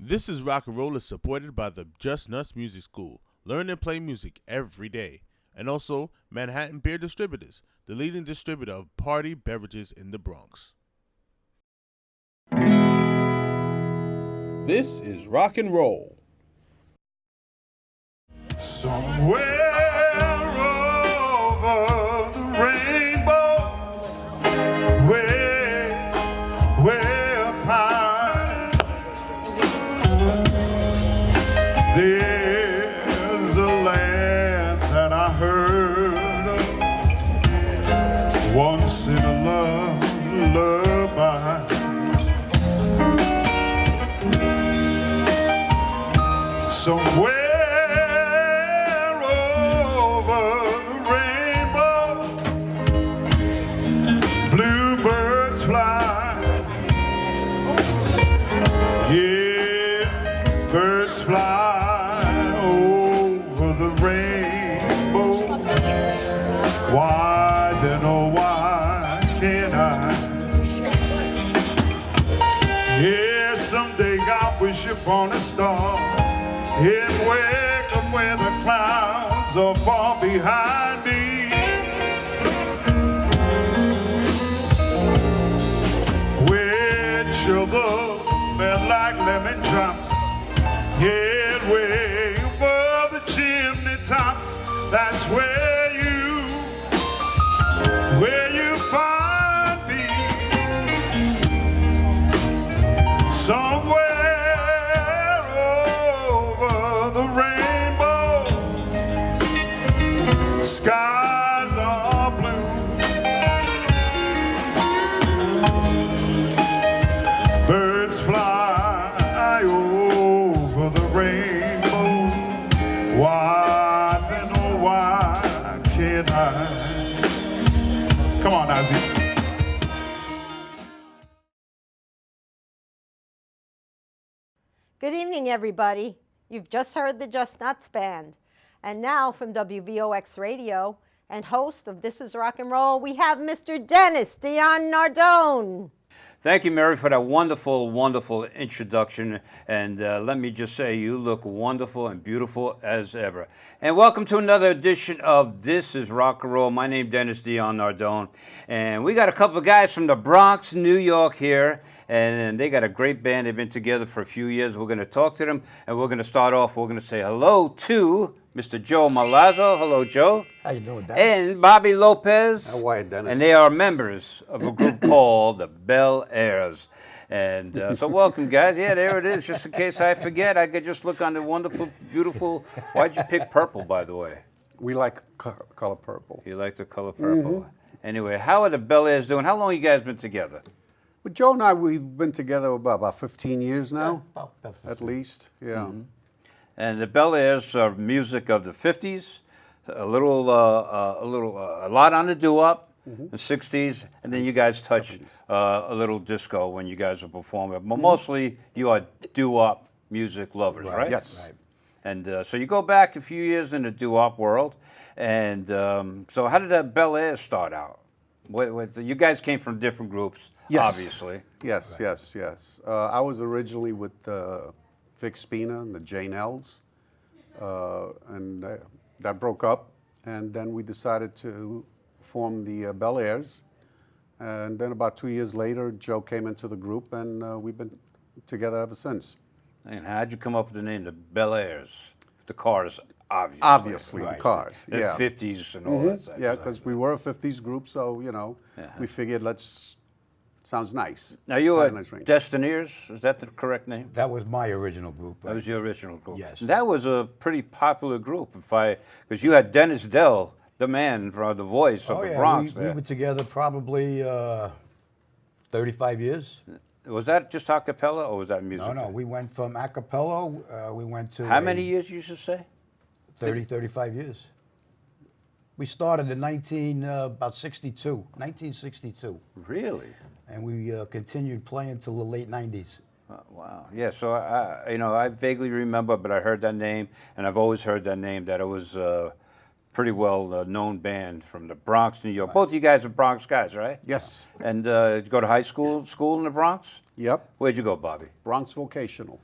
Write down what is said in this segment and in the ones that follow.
This is Rock and Roll is supported by the Just Nuts Music School. Learn and play music every day. And also Manhattan Beer Distributors, the leading distributor of party beverages in the Bronx. This is Rock and Roll. Somewhere over the rainbow, way up high, there's a land that I heard of once in a lullaby. Somewhere fly over the rainbow. Why then, oh why can't I? Yeah, someday I wish upon a star and wake up where the clouds are far behind me. Where sugar melt like lemon drops. Yeah, way above the chimney tops, that's where you find me. Somewhere over the rainbow, skies are blue, birds fly over the rainbow. Why then, oh why can't I? Come on, Ozzy. Good evening, everybody. You've just heard the Just Nuts Band. And now from WVOX Radio and host of This is Rock and Roll, we have Mr. Dennis Dion Nardone. Thank you, Mary, for that wonderful, wonderful introduction. And let me just say, you look wonderful and beautiful as ever. And welcome to another edition of This is Rock and Roll. My name is Dennis Dion Nardone. And we got a couple of guys from the Bronx, New York here. And they got a great band. They've been together for a few years. We're going to talk to them. And we're going to start off. We're going to say hello to Mr. Joe Malazzo. Hello, Joe. How you doing, Dennis? And Bobby Lopez. How are you, Dennis? And they are members of a group called the Bel Aires. And so welcome, guys. Yeah, there it is. Just in case I forget, I could just look on the wonderful, beautiful. Why'd you pick purple, by the way? We like color purple. You like the color purple. Anyway, how are the Bel Aires doing? How long you guys been together? Well, Joe and I, we've been together about 15 years now, About at least. Yeah. And the Bel Aires are music of the 50s, a lot on the doo-wop, the 60s, and then you guys touch a little disco when you guys are performing. But mostly you are doo-wop music lovers, right? Yes. Right. And so you go back a few years in the doo-wop world. And so how did that Bel Aires start out? You guys came from different groups, Yes. obviously. Yes, yes, yes. I was originally with Vic Spina and the Janelles, and that broke up. And then we decided to form the Bel Aires. And then about 2 years later, Joe came into the group, and we've been together ever since. And how'd you come up with the name, the Bel Aires? The Cars, obviously. Obviously, Right. the cars. The Yeah. 50s and all that stuff. Yeah, because we were a 50s group, so, we figured sounds nice. Now you Had were a nice ring. Destineers, is that the correct name? That was my original group. That was your original group. Yes. That was a pretty popular group, because you had Dennis Dell, the man from the voice of the Bronx. We were together probably 35 years. Was that just a cappella or was that music? No, we went from a cappella, we went to How many years you should say? 35 years. We started in about 1962. Really? And we continued playing till the late 90s. Wow. Yeah. So I vaguely remember, but I heard that name, and I've always heard that name. That it was a pretty well known band from the Bronx, New York. Right. Both of you guys are Bronx guys, right? Yes. And did you go to high school in the Bronx? Yep. Where'd you go, Bobby? Bronx Vocational.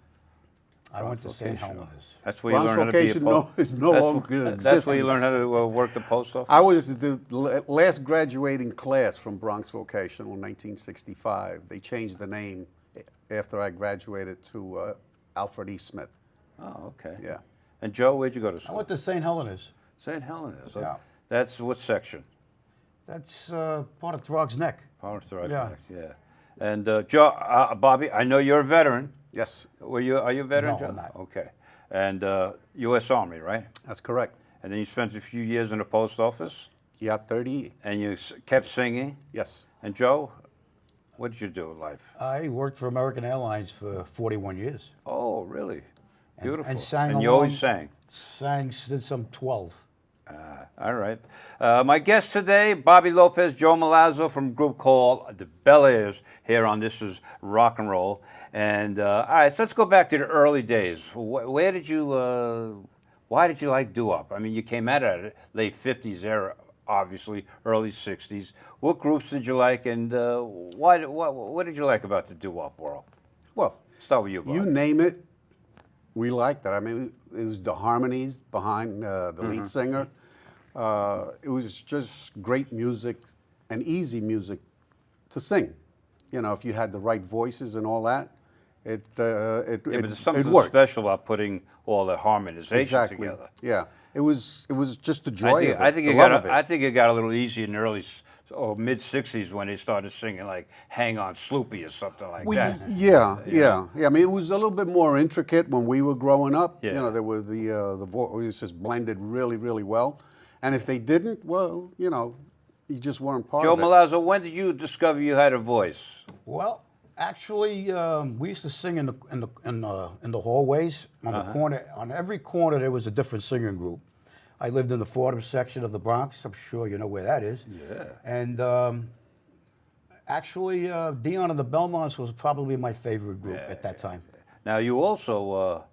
I went to St. Vocational. Helens. That's where you Bronx learn how to be a Vocation post. is no longer in That's where you learn existence. how to work the post office. I was the last graduating class from Bronx Vocational in 1965. They changed the name after I graduated to Alfred E. Smith. Oh, okay. Yeah. And Joe, where'd you go to I school? went to St. Helens. St. Helens. So Yeah. that's what section? That's part of Throgs Neck. Power Thrive Yeah. Next, yeah. And Joe, Bobby, I know you're a veteran. Yes, Are you a veteran, No, Joe? I'm not. Okay. And U.S. Army, right? that's correct. And then you spent a few years in the post office, Yeah, 30. and you kept singing. Yes. And Joe, what did you do in life? I worked for American Airlines for 41 years. Oh, really? Beautiful. and sang And you always along. sang. Sang since I'm 12. All right. My guests today, Bobby Lopez, Joe Malazzo from a group called the Bel Aires here on This Is Rock and Roll. And all right, so let's go back to the early days. Where did you, why did you like doo-wop? I mean, you came out of it late 50s era, obviously, early 60s. What groups did you like, and what did you like about the doo-wop world? Well, Start with you, Bobby. you name it, we liked it. I mean, it was the harmonies behind the lead singer. It was just great music and easy music to sing. You know, if you had the right voices and all that, Yeah, but there's something worked. special about putting all the harmonization Exactly. together. Yeah. It was just the joy of it. I think the it love got. of it. I think it got a little easy in the early or mid '60s when they started singing like "Hang On, Sloopy" or something like that. Yeah. I mean, it was a little bit more intricate when we were growing up. Yeah. You know, there were the voices blended really, really well. And if they didn't, well, you know, you just weren't part Joe of it. Malazzo, when did you discover you had a voice? Well, actually, we used to sing in the hallways on the corner. On every corner, there was a different singing group. I lived in the Fordham section of the Bronx. I'm sure you know where that is. Yeah. And actually, Dion and the Belmonts was probably my favorite group at that time. Now you also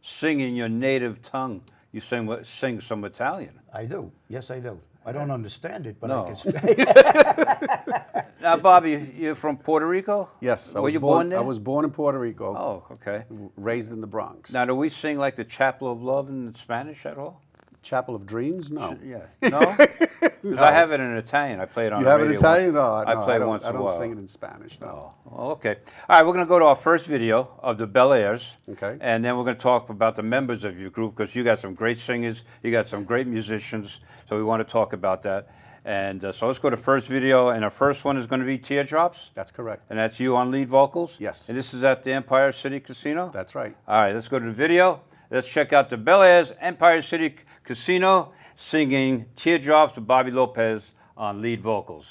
sing in your native tongue. You sing some Italian. I do. Yes, I do. I don't understand it, but No. I can speak. Now, Bobby, you're from Puerto Rico? Yes. Were you born there? I was born in Puerto Rico, Oh, okay. raised in the Bronx. Now, do we sing like the Chapel of Love in Spanish at all? Chapel of Dreams? No. Yeah. No? Because I have it in Italian. I play it on You the have it radio Italian? once. No, I play it don't, once I in a don't while. sing it in Spanish, no. Oh, well, okay. All right, we're going to go to our first video of the Bel Aires. Okay. And then we're going to talk about the members of your group because you got some great singers, you got some great musicians, so we want to talk about that. And so let's go to the first video, and our first one is going to be Teardrops, That's correct. and that's you on lead vocals? Yes. And this is at the Empire City Casino? That's right. All right, let's go to the video. Let's check out the Bel Aires Empire City Casino singing Teardrops with Bobby Lopez on lead vocals.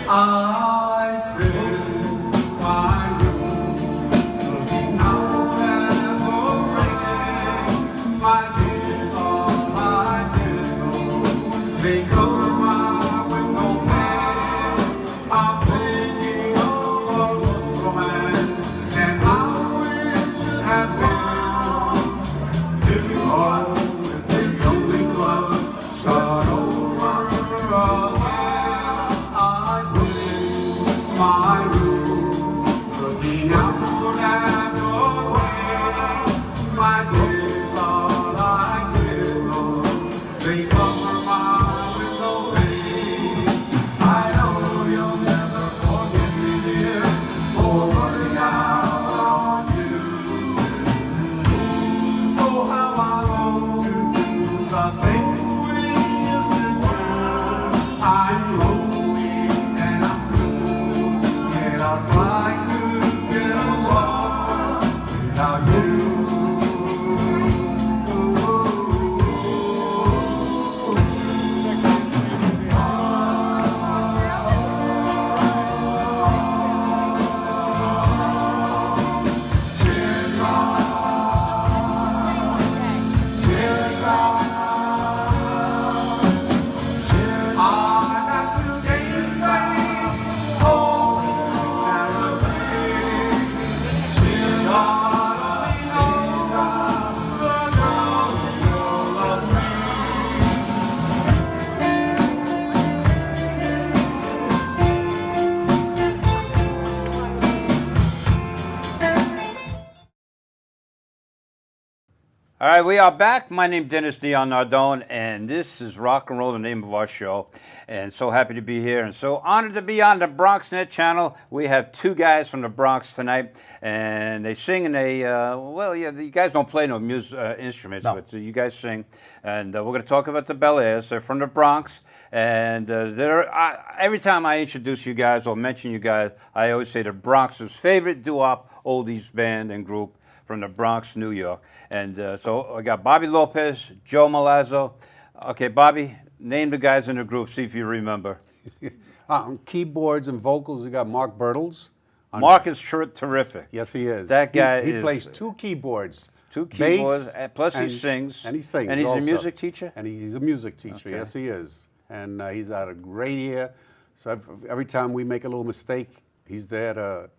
I sit in my room, looking out at the rain. My tears are my pillows, they cover my window pane. I'm thinking of All right, we are back. My name is Dennis Dion Nardone, and this is Rock and Roll, the name of our show. And so happy to be here, and so honored to be on the BronxNet channel. We have two guys from the Bronx tonight, and they sing, and they, you guys don't play no instruments, No. but you guys sing. And we're going to talk about the Bel Aires. They're from the Bronx, and every time I introduce you guys or mention you guys, I always say the Bronx's favorite doo-wop oldies band and group from the Bronx, New York. And so I got Bobby Lopez, Joe Malazzo. Okay, Bobby, name the guys in the group, see if you remember. On keyboards and vocals, we got Mark Bertels. Mark is terrific. Yes, he is. That guy he is- plays two keyboards. Two keyboards, bass, plus he sings. And he sings And he's also. a music teacher? And he's a music teacher, Okay. yes he is. And he's had a great ear. So every time we make a little mistake, he's there to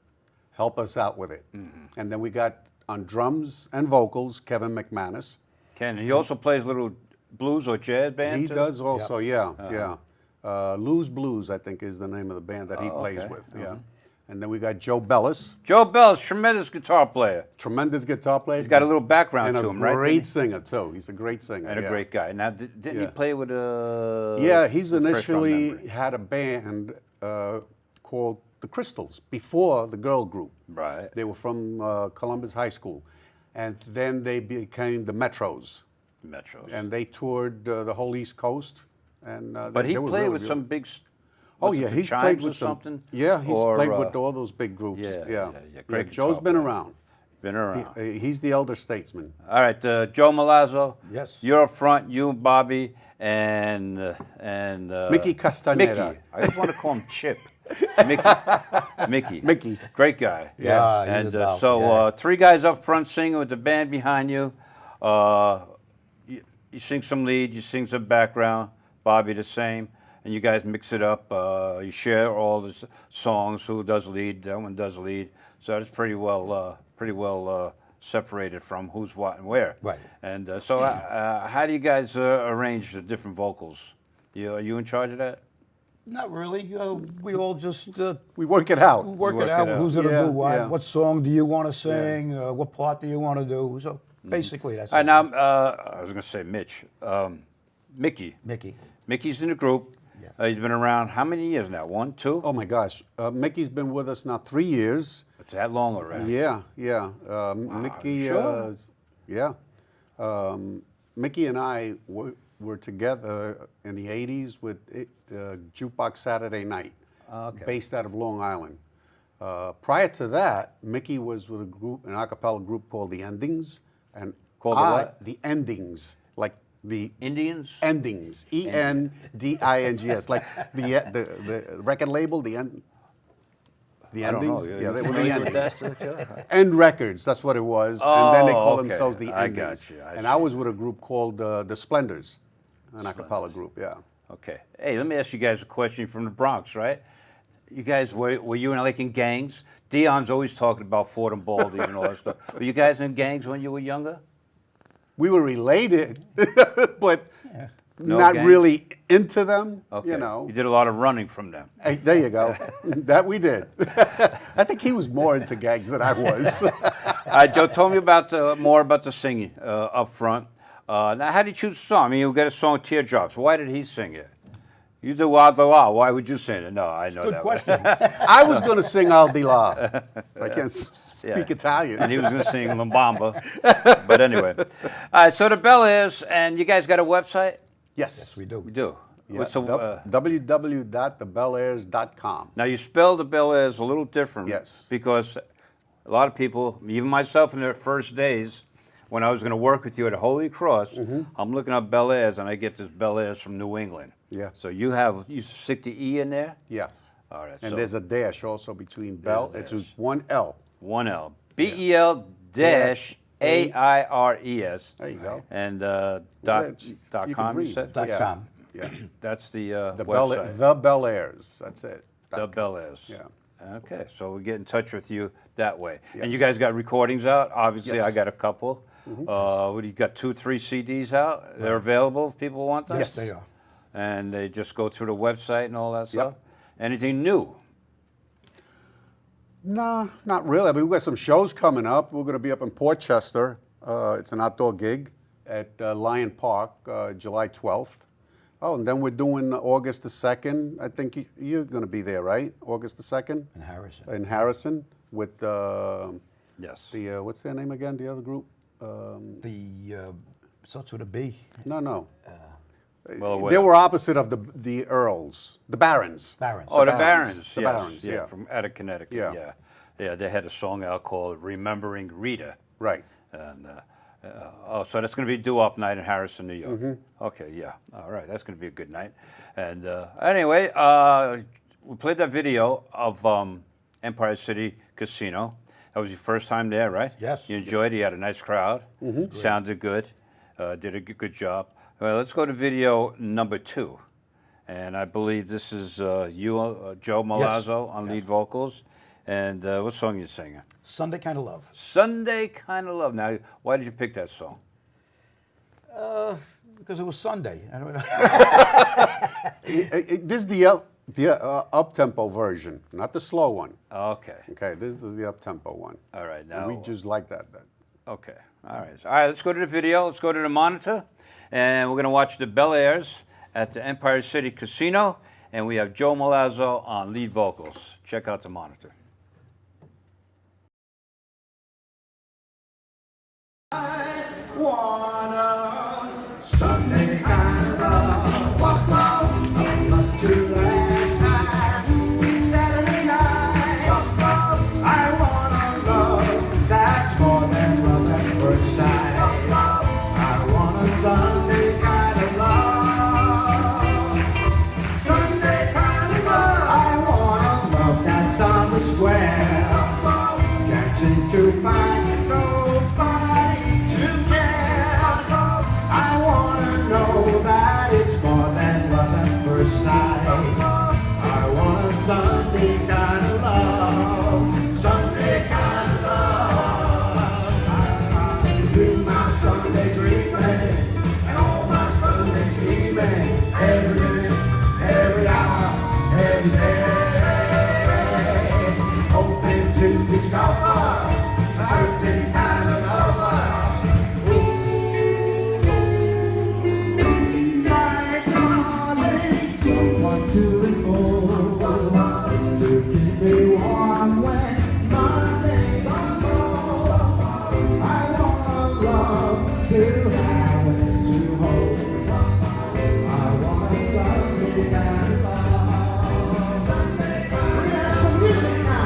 help us out with it. Mm-hmm. And then we got on drums and vocals, Kevin McManus. Ken, he also plays little blues or jazz band He too? does also, yeah. Lou's Blues, I think, is the name of the band that he plays okay. with, yeah. And then we got Joe Bellis, Joe Bell, tremendous guitar player. tremendous guitar player. He's got a little background and to a him, right? great singer, too. He's a great singer. And a yeah. great guy. Now, didn't he Yeah. play with a... Yeah, he's refresh my initially memory. had a band called The Crystals before the girl group. Right. They were from Columbus High School. And then they became the Metros. Metros. And they toured the whole East Coast. And But he they were played really with good. some big... Oh was it yeah, the he's Chimes played or with some, something. Yeah, he's Or, played with all those big groups. yeah. Great Joe's guitar been player. around. Been around. He's the elder statesman. All right, Joe Malazzo. Yes. You're up front. You, Bobby, and Mickey Castaneda. Mickey. I just want to call him Chip. Mickey. Mickey. Great guy. Yeah, he's And a doll, so yeah. three guys up front singing with the band behind you. You sing some lead. You sing some background. Bobby the same. And you guys mix it up. You share all the songs. Who does lead? That one does lead. So it's pretty well separated from who's what and where. Right. And so how do you guys arrange the different vocals? Are you in charge of that? Not really. We all just We work it out. work work it it out. out. Who's going to Yeah, do what? yeah. What song do you want to sing? What part do you want to do? So basically, that's All right, it. now I was going to say Mitch. Mickey. Mickey. Mickey's in the group. Yes. He's been around how many years now? 1, 2? Oh my gosh, Mickey's been with us now 3 years. It's that long already. Yeah. Mickey. sure? Yeah. Mickey and I were together in the '80s with Jukebox Saturday Night, Okay. based out of Long Island. Prior to that, Mickey was with an a cappella group called The Endings, and Called the what? The Endings, like the Indians? Endings, ENDINGS, like the record label, the I don't know. Endings. You Yeah, they were the familiar with Endings. that? End Records, that's what it was, and then they Oh, called okay. themselves the I Endings. got you. I and I see. was with a group called the Splendors, an a cappella group. Yeah. Okay. Hey, let me ask you guys a question from the Bronx, right? You guys, were you like in gangs? Dion's always talking about Fort and Baldy and all that stuff. Were you guys in gangs when you were younger? We were related, but No not gangs? really into them. Okay. You know. You did a lot of running from them. Hey, there you go. That we did. I think he was more into gags than I was. All right, Joe, tell me about more about the singing up front. Now, how did you choose a song? I mean, you got a song, Teardrops. Why did he sing it? You do Wild the Law. Why would you sing it? No, I know Good that. question. I was going to sing Al Di La. I can't Yeah. speak Italian. And he was going to sing Lambamba. But anyway. All right, so the Bel Aires, and you guys got a website? Yes. we do. We do. Yeah, What's the, www.thebelairs.com. now, you spell the Bel Aires a little different. Yes. Because a lot of people, even myself in the first days, when I was going to work with you at Holy Cross, Mm-hmm. I'm looking up Bel Aires, and I get this Bel Aires from New England. Yeah. So you stick the E in there? Yes. All right. And so there's a dash also between Bell. a It's dash. one L. one L. BEL-AIRES. There you go. And Well, dot you com, can you read. said? .com. Yeah. That's the The website. Bel Airs. That's it. The Bel Aires. Yeah. Okay, so we get in touch with you that way. And you Yes. guys got recordings out? Obviously, Yes. I got a couple. What do you got? 2, 3 CDs out? They're available if people want them? Yes, they are. And they just go through the website and all that stuff? Anything new? Nah, not really. I mean, we've got some shows coming up. We're going to be up in Portchester It's an outdoor gig at Lion Park, July 12th. Oh, and then we're doing August the 2nd. I think you're going to be there, right? August the 2nd? In Harrison. In Harrison with Yes. what's their name again, the other group? Starts with a B. No. Well, They were opposite of the Earls, the Barons. Barons. Oh, the Barons. Barons. The Yes, Barons, yeah, yeah. from out of Connecticut. Yeah. Yeah. Yeah, they had a song out called "Remembering Rita." Right. And so that's going to be doo-wop night in Harrison, New York. Mm-hmm. Okay, yeah, all right, that's going to be a good night. And anyway, we played that video of Empire City Casino. That was your first time there, right? Yes. You enjoyed it. You had a nice crowd. Mm-hmm. Sounded good. Did a good job. Well, let's go to video number 2. And I believe this is you, Joe Malazzo, on lead vocals. And what song are you singing? Sunday Kind of Love. Sunday Kind of Love. Now, why did you pick that song? Because it was Sunday. I don't know. This is the up-tempo version, not the slow one. Okay. Okay, this is the up-tempo one. All right. And Now, we just like that then. okay. All right. All right. Let's go to the video. Let's go to the monitor, and we're going to watch the Bel Aires at the Empire City Casino, and we have Joe Malazzo on lead vocals. Check out the monitor. Sunday kind of love. Walk on, love to last night. Saturday night. Walk on, I wanna love that's more than love at first sight. I want a Sunday kind of love. Sunday kind of love. I want a love that's on the square. Dancing to find nobody to care. I wanna know that it's more than love at first sight. I want a Sunday kind of love, Sunday kind of love. I do my Sunday dreaming and all my Sunday scheming every hour, every day. Hoping to discover a certain kind of lover. Someone to involve, to keep me warm when Monday's on roll. I want love to have and to hold. I want Sunday kind of love. We have some music now.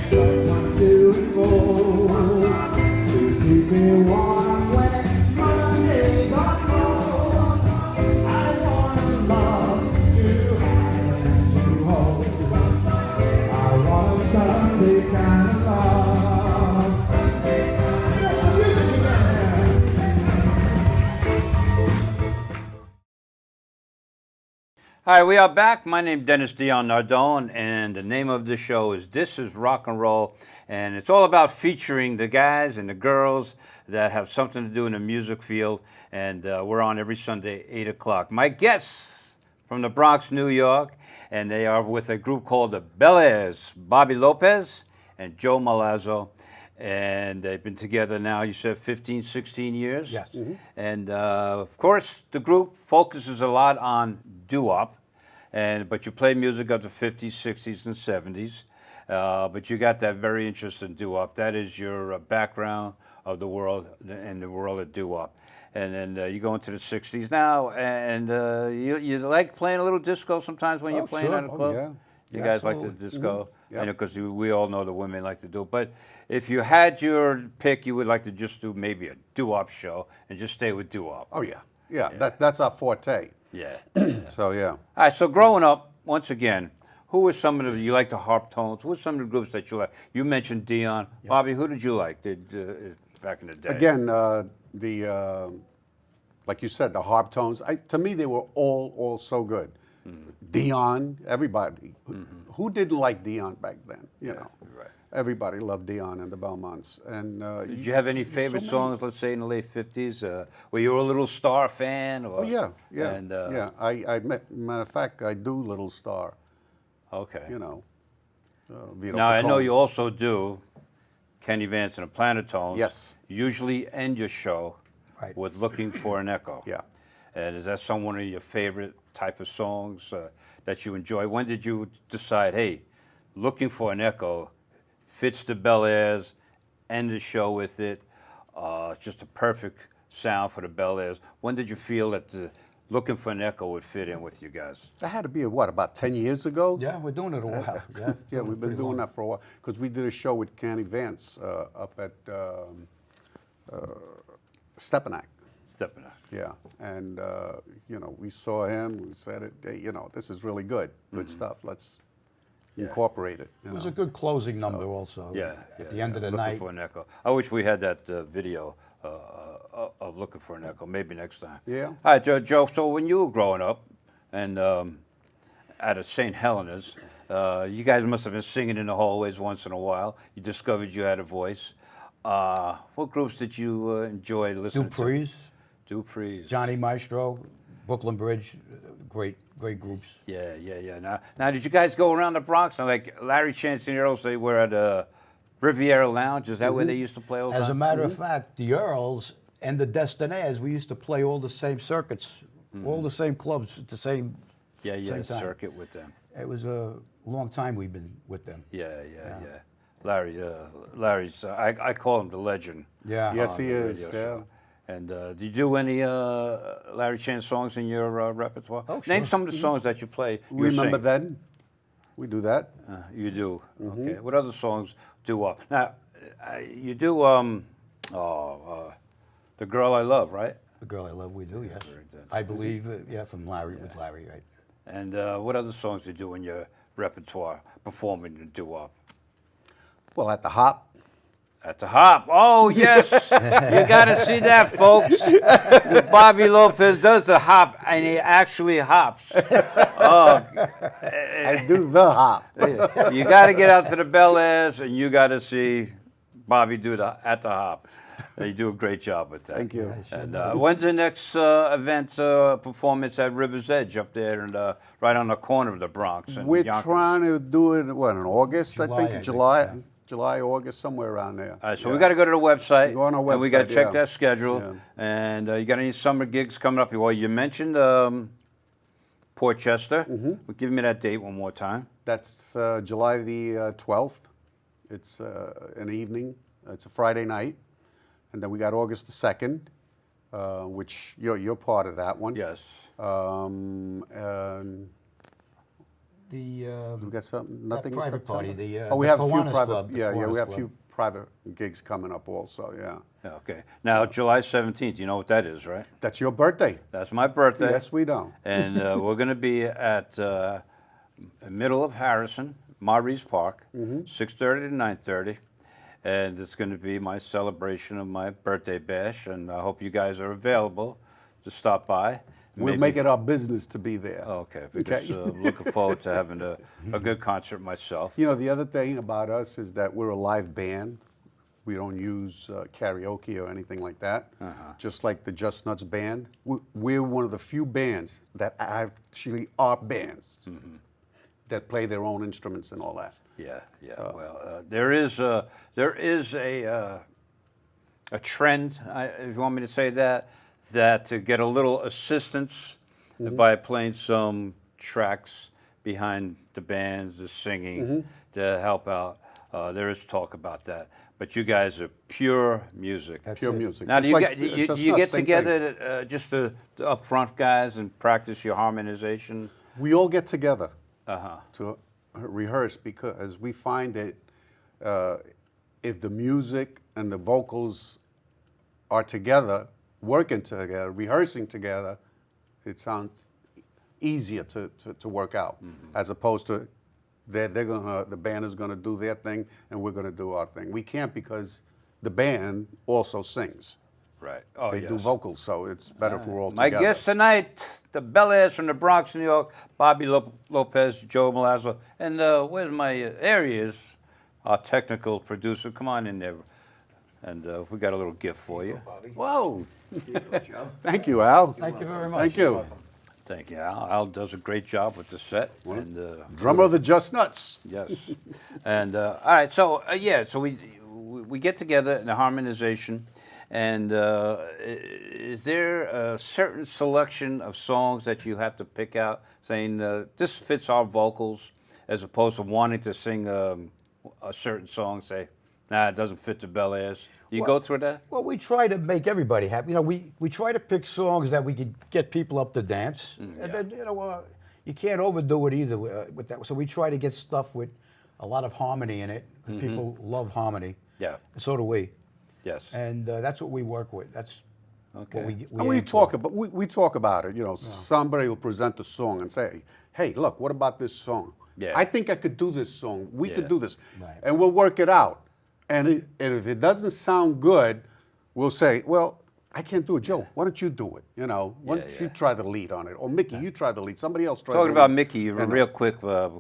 Someone to involve, to keep me warm when Monday's on roll. I want love to have and to hold. I want Sunday kind of love. Hi, we are back. My name is Dennis Dion Nardone, and the name of the show is This is Rock and Roll, and it's all about featuring the guys and the girls that have something to do in the music field, and we're on every Sunday, 8 o'clock. My guests from the Bronx, New York, and they are with a group called the BelAires, Bobby Lopez and Joe Malazzo, and they've been together now, you said 15, 16 years? Yes. And of course, the group focuses a lot on doo-wop, but you play music of the 50s, 60s, and 70s. But you got that very interesting doo-wop. That is your background of the world and the world of doo-wop. And then you go into the 60s now, and you like playing a little disco sometimes when you're playing sure. at a club? Yeah. You Yeah, guys like the absolutely. disco? Yep. Because we all know the women like to do it. But if you had your pick, you would like to just do maybe a doo-wop show and just stay with doo-wop. Oh, yeah. Yeah, that's our forte. Yeah. So, yeah. All right, so growing up, once again, who were some of the, you like the harp tones? Who were some of the groups that you like? You mentioned Dion. Bobby, who did you like back in the day? Again, like you said, the harp tones, to me, they were all so good. Dion, everybody. Who didn't like Dion back then? You know, right. everybody loved Dion and the Belmonts. And Did you have any favorite songs, let's say, in the late 50s? Were you a Little Star fan? Or, Oh yeah, yeah, and, yeah. Matter of fact, I do Little Star. Okay. You know, Vito Now, I know Picone. you also do Kenny Vance and the Planetones. Yes. Usually end your show Right. with Looking for an Echo. Yeah. And is that some one of your favorite type of songs that you enjoy? When did you decide, hey, Looking for an Echo fits the Bel Aires, end the show with it, it's just a perfect sound for the Bel Aires. When did you feel that the Looking for an Echo would fit in with you guys? That had to be what, about 10 years ago? Yeah, we're doing it a while. Yeah, Yeah, we've been doing that for a while because we did a show with Kenny Vance up at Stepanak. Stepping up. Yeah, and you know, we saw him. We said, "Hey, you know, this is really good, good stuff. Let's incorporate it." You It was know? a good closing number also. Yeah. At the end of the Looking night. for an Echo. I wish we had that video of Looking for an Echo. Maybe next time. Yeah. All right, Joe. So when you were growing up, and out of St. Helena's, you guys must have been singing in the hallways once in a while. You discovered you had a voice. What groups did you enjoy listening Dupree's, to? Dupree's. Johnny Maestro, Brooklyn Bridge, great groups. Yeah. Now, did you guys go around the Bronx? Now, like Larry Chance and the Earls, they were at Riviera Lounge. Is that where they used to play all the time? As a matter of fact, the Earls and the Destinaires, we used to play all the same circuits, all the same clubs at the same yeah, same time. circuit with them. It was a long time we've been with them. Yeah. Larry's. I call him the legend. Yeah. Yes, on he the is. radio Yeah. show. And did you do any Larry Chance songs in your repertoire? Oh, Name sure. some of the songs that you play. you Remember sing. then? We do that. You do. Okay. What other songs do? Now, you do. The Girl I Love, right? The Girl I Love, we do, yes. Very good. I believe, from Larry, with Larry, right? And what other songs do you do in your repertoire, performing and do? Well, at the Hop. At the Hop. Oh, yes. You got to see that, folks. Bobby Lopez does the hop, and he actually hops. Oh, I do the Hop. you got to get out to the Bel Aires, and you got to see Bobby do at the Hop. You do a great job with that. Thank you. And when's the next event performance at River's Edge up there, and right on the corner of the Bronx? And We're Yonkers? trying to do it, what, in August, I July, I think? think, July, yeah. July, August, somewhere around there. All right, so Yeah. we got to go to the website. Go on our And we got to website, check yeah. that schedule. Yeah. And you got any summer gigs coming up? Well, you mentioned Portchester. Give me that date one more time. That's July the 12th. It's an evening. It's a Friday night. And then we got August the 2nd, which you're part of that one. Yes. And The we got something, nothing in private party, September? the we have a few Kiwanis private, Club, the yeah, we Kiwanis have a Club. few private gigs coming up also, yeah. Yeah, okay. Now, July 17th, you know what that is, right? That's your birthday. That's my birthday. Yes, we don't. And we're going to be at middle of Harrison, Maurice Park, 6:30 to 9:30. And it's going to be my celebration of my birthday bash. And I hope you guys are available to stop by. We'll Maybe- make it our business to be there. Okay, because I'm looking forward to having a good concert myself. You know, the other thing about us is that we're a live band. We don't use karaoke or anything like that. Just like the Just Nuts band. We're one of the few bands that actually are bands that play their own instruments and all that. Yeah. Well, there is a trend, if you want me to say that to get a little assistance by playing some tracks behind the bands, the singing, to help out. There is talk about that. But you guys are pure music. Pure music. Now, do Just you, like Just do you Nuts, get same together, thing. just the upfront guys, and practice your harmonization? We all get together Uh-huh. to rehearse because we find that if the music and the vocals are together, working together, rehearsing together, it sounds easier to work out as opposed to the band is gonna do their thing and we're gonna do our thing. We can't because the band also sings. Right. Oh, They yes. do vocals, so it's better if we're all My together. guests tonight, the Bel Aires from the Bronx, New York, Bobby Lopez, Joe Malazzo, and where's my Aries, our technical producer. Come on in there, and we got a little gift for you. Whoa! Thank you, Al. Thank you very much. Thank you. Thank you, Al. Al does a great job with the set. And, Drummer of the Just Nuts. yes. And all right, so yeah, so we get together in the harmonization, and is there a certain selection of songs that you have to pick out, saying this fits our vocals, as opposed to wanting to sing a certain song, say, nah, it doesn't fit the Bel Aires. You go through that? Well, we try to make everybody happy. You know, we try to pick songs that we could get people up to dance, and then you can't overdo it either with that. So we try to get stuff with a lot of harmony in it. People love harmony. Yeah. And so do we. Yes. And that's what we work with. That's Okay. what we And we aim talk for. about we talk about it. You know, somebody will present a song and say, "Hey, look, what about this song? Yeah. I think I could do this song. We Yeah. could do this," Right. and we'll work it out. And if it doesn't sound good, we'll say, "Well, I can't do it, Joe. Why don't you do it? You know, why don't you try the lead on it, or Mickey, you try the lead. Somebody else try." Talking the about lead. Mickey, And, real quick, we're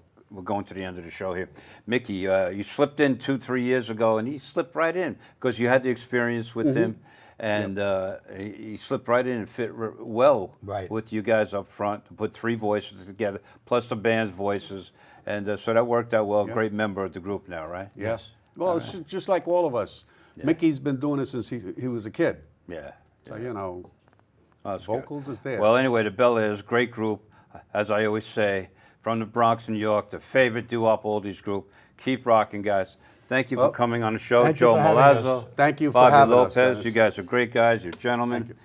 going to the end of the show here. Mickey, you slipped in 2-3 years ago, and he slipped right in because you had the experience with him, and he slipped right in and fit well Right. with you guys up front to put 3 voices together, plus the band's voices, and so that worked out well. Great member of the group now, right? Yes. Well, it's just like all of us. Mickey's been doing it since he was a kid. Yeah. So, you know, Oh, that's good. vocals is there. Well, anyway, the Bel Aires, great group, as I always say, from the Bronx, New York, the favorite doo-wop oldies group. Keep rocking, guys. Thank you for Well, coming on the show, thank you Joe for having Malazzo. us. Thank you for Bobby having us, Lopez. Dennis. You guys are great guys. You're gentlemen, Thank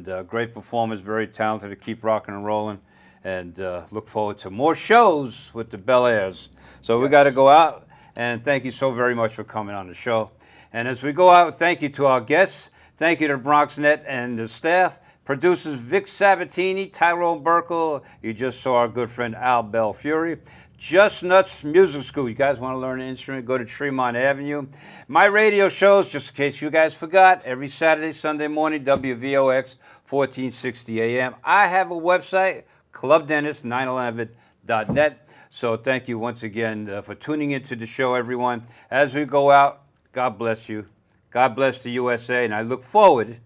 you. and great performers. Very talented. To keep rocking and rolling, and look forward to more shows with the Bel Aires. So we got to go out, and thank you so very much for coming on the show. And as we go out, thank you to our guests. Thank you to BronxNet and the staff. Producers Vic Sabatini, Tyrone Burkle. You just saw our good friend Al Belfiore. Just Nuts Music School. You guys want to learn an instrument, go to Tremont Avenue. My radio shows, just in case you guys forgot, every Saturday, Sunday morning, WVOX, 1460 AM. I have a website, clubdentist911.net. So thank you once again for tuning into the show, everyone. As we go out, God bless you. God bless the USA. And I look forward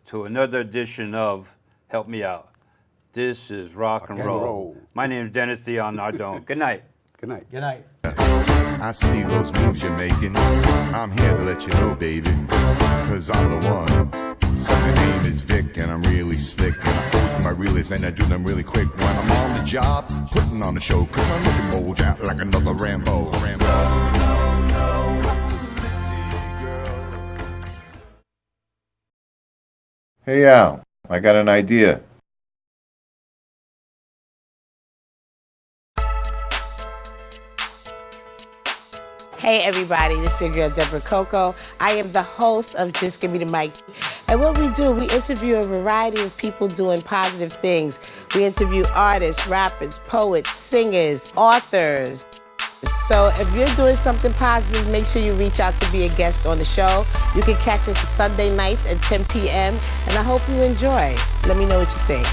to another edition of Help Me Out. This is Rock and Roll. My name is Dennis Dion Nardone. Good night. Good night. Good night. I see those moves you're making. I'm here to let you know, baby, cause I'm the one. So my name is Vic and I'm really slick. And I hold my reels and I do them really quick. When I'm on the job, putting on the show, cause I'm looking mold out like another Rambo. Hey Al, I got an idea. Hey everybody, this is your girl Deborah Coco. I am the host of Just Give Me the Mic. And what we do, we interview a variety of people doing positive things. We interview artists, rappers, poets, singers, authors. So if you're doing something positive, make sure you reach out to be a guest on the show. You can catch us Sunday nights at 10 p.m. and I hope you enjoy. Let me know what you think.